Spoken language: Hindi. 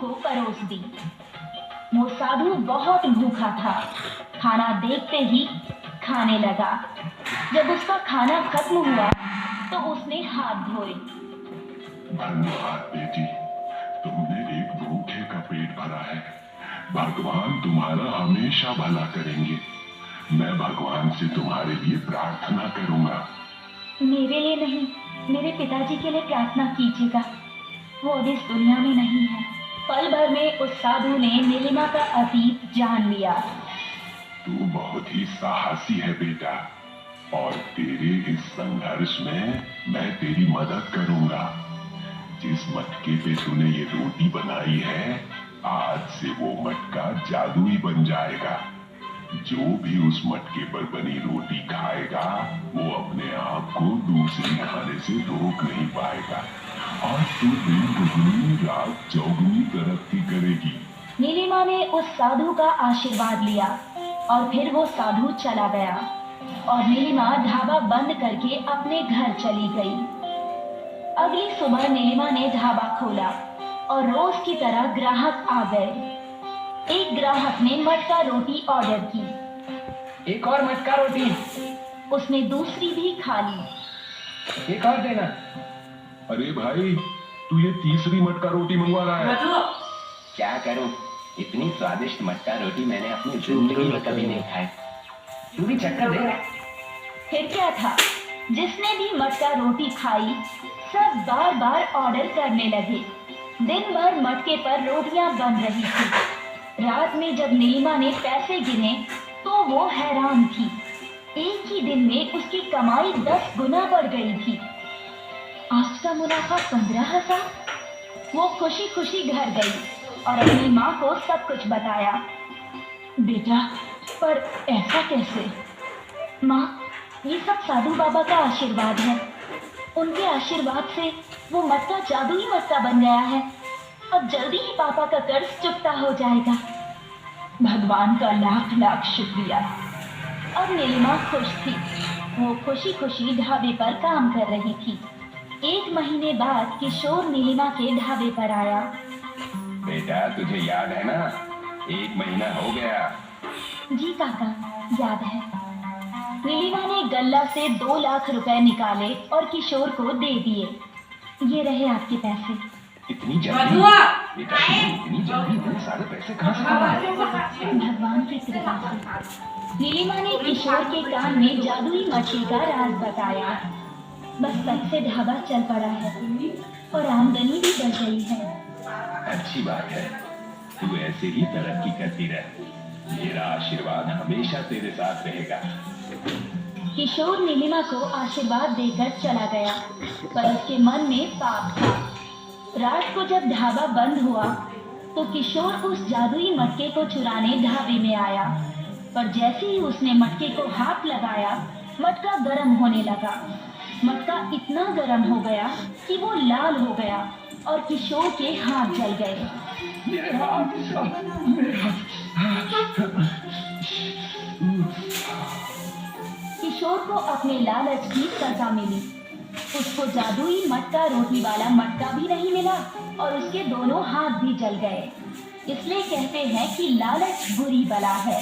को परोस दी। वो साधु बहुत भूखा था, खाना देखते ही खाने लगा। जब उसका खाना खत्म हुआ तो उसने हाथ धोए। धन्यवाद बेटी, तुमने एक भूखे का पेट भरा है। भगवान तुम्हारा हमेशा भला करेंगे। मैं भगवान से तुम्हारे लिए प्रार्थना करूंगा। मेरे लिए नहीं, मेरे पिताजी के लिए प्रार्थना कीजिएगा, वो अब इस दुनिया में नहीं है। पल भर में उस साधु ने नीलिमा का अतीत जान लिया। तू बहुत ही साहसी है बेटा, और तेरे इस संघर्ष में मैं तेरी मदद करूंगा। जिस मटके पे तूने ये रोटी बनाई है, आज से वो मटका जादुई बन जाएगा। जो भी उस मटके पर बनी रोटी खाएगा, वो अपने आप को दूसरी खाने से रोक नहीं पाएगा, और तू दिन दुगनी रात चौगुनी तरक्की करेगी। नीलिमा ने उस साधु का आशीर्वाद लिया और फिर वो साधु चला गया और नीलिमा ढाबा बंद करके अपने घर चली गई। अगली सुबह नीलिमा ने ढाबा खोला और रोज की तरह ग्राहक आ गए। एक ग्राहक ने मटका रोटी ऑर्डर की। एक और मटका रोटी। उसने दूसरी भी खा ली। एक और देना। अरे भाई, तू ये तीसरी मटका रोटी मंगवा रहा है? क्या करूं, इतनी स्वादिष्ट मटका रोटी मैंने अपनी जिंदगी में कभी नहीं खाई। तू भी चक्कर दे। फिर क्या था, जिसने भी मटका रोटी खाई सब बार बार ऑर्डर करने लगे। दिन भर मटके पर रोटियां बन रही थी। रात में जब नीलिमा ने पैसे गिने तो वो हैरान थी। एक ही दिन में उसकी कमाई 10 गुना बढ़ गई थी। आज का मुनाफा 15,000। वो खुशी खुशी घर गई और अपनी माँ को सब कुछ बताया। बेटा, पर ऐसा कैसे? माँ, ये सब साधु बाबा का आशीर्वाद है। उनके आशीर्वाद से वो मटका जादुई मटका बन गया है। अब जल्दी ही पापा का कर्ज चुकता हो जाएगा। भगवान का लाख लाख शुक्रिया। अब नीलिमा खुश थी। वो खुशी खुशी ढाबे पर काम कर रही थी। 1 महीने बाद किशोर नीलिमा के ढाबे पर आया। बेटा, तुझे याद है ना, 1 महीना हो गया। जी काका, याद है। नीलिमा ने गल्ला से 2 लाख रुपए निकाले और किशोर को दे दिए। ये रहे आपके पैसे। इतनी जल्दी? बेटा, इतनी जल्दी इतने सारे पैसे कहाँ से आए? भगवान की कृपा से। नीलिमा ने किशोर के कान में जादुई मटके का राज बताया। बस तब से ढाबा चल पड़ा है और आमदनी भी बढ़ गई है। अच्छी बात है, तू ऐसे ही तरक्की करती रह। मेरा आशीर्वाद हमेशा तेरे साथ रहेगा। किशोर नीलिमा को आशीर्वाद देकर चला गया, पर उसके मन में पाप था। रात को जब ढाबा बंद हुआ तो किशोर उस जादुई मटके को चुराने ढाबे में आया, पर जैसे ही उसने मटके को हाथ लगाया, मटका गर्म होने लगा। मटका इतना गर्म हो गया कि वो लाल हो गया और किशोर के हाथ जल गए। किशोर को अपने लालच की सजा मिली। उसको जादुई मटका रोटी वाला मटका भी नहीं मिला और उसके दोनों हाथ भी जल गए। इसलिए कहते हैं कि लालच बुरी बला है।